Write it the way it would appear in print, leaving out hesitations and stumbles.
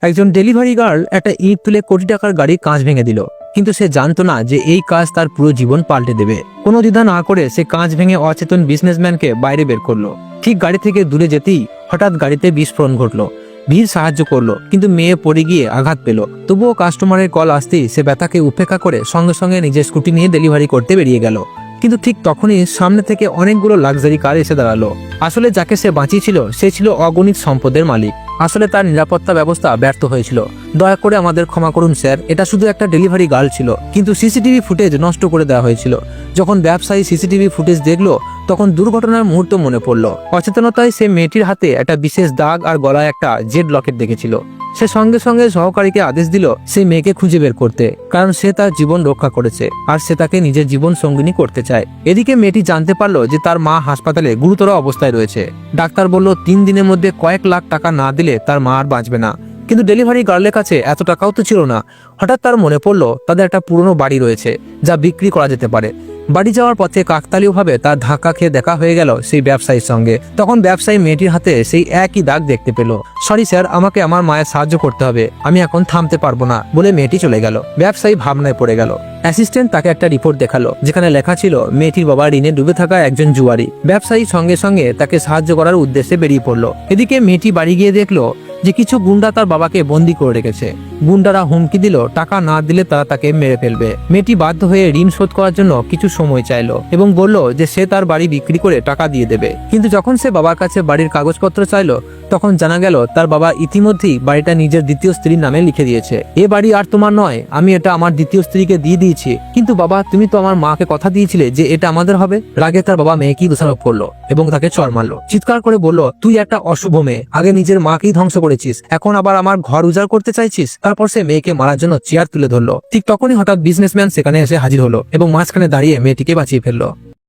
একজন delivery girl একটা ইট তুলে কোটি টাকার গাড়ির কাঁচ ভেঙে দিল, কিন্তু সে জানতো না যে এই কাজ তার পুরো জীবন পাল্টে দেবে। কোনো দ্বিধা না করে সে কাঁচ ভেঙে অচেতন বিজনেসম্যানকে বাইরে বের করলো। ঠিক গাড়ি থেকে দূরে যেতেই হঠাৎ গাড়িতে বিস্ফোরণ ঘটলো। ভিড় সাহায্য করলো, কিন্তু মেয়ে পড়ে গিয়ে আঘাত পেল। তবুও কাস্টমারের কল আসতেই সে ব্যথাকে উপেক্ষা করে সঙ্গে সঙ্গে নিজের স্কুটি নিয়ে ডেলিভারি করতে বেরিয়ে গেল। কিন্তু ঠিক তখনই সামনে থেকে অনেকগুলো লাক্সারি কার এসে দাঁড়ালো। আসলে যাকে সে বাঁচিয়েছিল সে ছিল অগণিত সম্পদের মালিক। আসলে তার নিরাপত্তা ব্যবস্থা ব্যর্থ হয়েছিল। দয়া করে আমাদের ক্ষমা করুন স্যার, এটা শুধু একটা ডেলিভারি গার্ল ছিল, কিন্তু সিসিটিভি ফুটেজ নষ্ট করে দেওয়া হয়েছিল। যখন ব্যবসায়ী সিসিটিভি ফুটেজ দেখলো তখন দুর্ঘটনার মুহূর্ত মনে পড়লো। অচেতনতায় সে মেয়েটির হাতে একটা বিশেষ দাগ আর গলায় একটা জেড লকেট দেখেছিল। সে সঙ্গে সঙ্গে সহকারীকে আদেশ দিল সেই মেয়েকে খুঁজে বের করতে, কারণ সে তার জীবন রক্ষা করেছে আর সে তাকে নিজের জীবন সঙ্গিনী করতে চায়। এদিকে মেয়েটি জানতে পারলো যে তার মা হাসপাতালে গুরুতর অবস্থায় রয়েছে। ডাক্তার বলল 3 দিনের মধ্যে কয়েক লাখ টাকা না দিলে তার মা আর বাঁচবে না। কিন্তু ডেলিভারি গার্লের কাছে এত টাকাও তো ছিল না। হঠাৎ তার মনে পড়লো তাদের একটা পুরনো বাড়ি রয়েছে যা বিক্রি করা যেতে পারে। বাড়ি যাওয়ার পথে কাকতালীয়ভাবে তার ধাক্কা খেয়ে দেখা হয়ে গেল সেই ব্যবসায়ীর সঙ্গে। তখন ব্যবসায়ী মেয়েটির হাতে সেই একই দাগ দেখতে পেল। সরি স্যার, আমাকে আমার মায়ের সাহায্য করতে হবে, আমি এখন থামতে পারবো না বলে মেয়েটি চলে গেল। ব্যবসায়ী ভাবনায় পড়ে গেল। অ্যাসিস্ট্যান্ট তাকে একটা রিপোর্ট দেখালো যেখানে লেখা ছিল মেয়েটির বাবা ঋণে ডুবে থাকা একজন জুয়ারি। ব্যবসায়ী সঙ্গে সঙ্গে তাকে সাহায্য করার উদ্দেশ্যে বেরিয়ে পড়লো। এদিকে মেয়েটি বাড়ি গিয়ে দেখলো যে কিছু গুন্ডা তার বাবাকে বন্দি করে রেখেছে। গুন্ডারা হুমকি দিল টাকা না দিলে তারা তাকে মেরে ফেলবে। মেয়েটি বাধ্য হয়ে ঋণ শোধ করার জন্য কিছু সময় চাইলো এবং বলল যে সে তার বাড়ি বিক্রি করে টাকা দিয়ে দেবে। কিন্তু যখন সে বাবার কাছে বাড়ির কাগজপত্র চাইলো তখন জানা গেল তার বাবা ইতিমধ্যেই বাড়িটা নিজের দ্বিতীয় স্ত্রীর নামে লিখে দিয়েছে। এ বাড়ি আর তোমার নয়, আমি এটা আমার দ্বিতীয় স্ত্রীকে দিয়ে দিয়েছি। কিন্তু বাবা, তুমি তো আমার মাকে কথা দিয়েছিলে যে এটা আমাদের হবে। রাগে তার বাবা মেয়েকেই দোষারোপ করলো এবং তাকে চড় মারলো। চিৎকার করে বলল, তুই একটা অশুভ মেয়ে, আগে নিজের মাকেই ধ্বংস করেছিস, এখন আবার আমার ঘর উজাড় করতে চাইছিস। তারপর সে মেয়েকে মারার জন্য চেয়ার তুলে ধরলো। ঠিক তখনই হঠাৎ বিজনেসম্যান সেখানে এসে হাজির হলো এবং মাঝখানে দাঁড়িয়ে মেয়েটিকে বাঁচিয়ে ফেললো।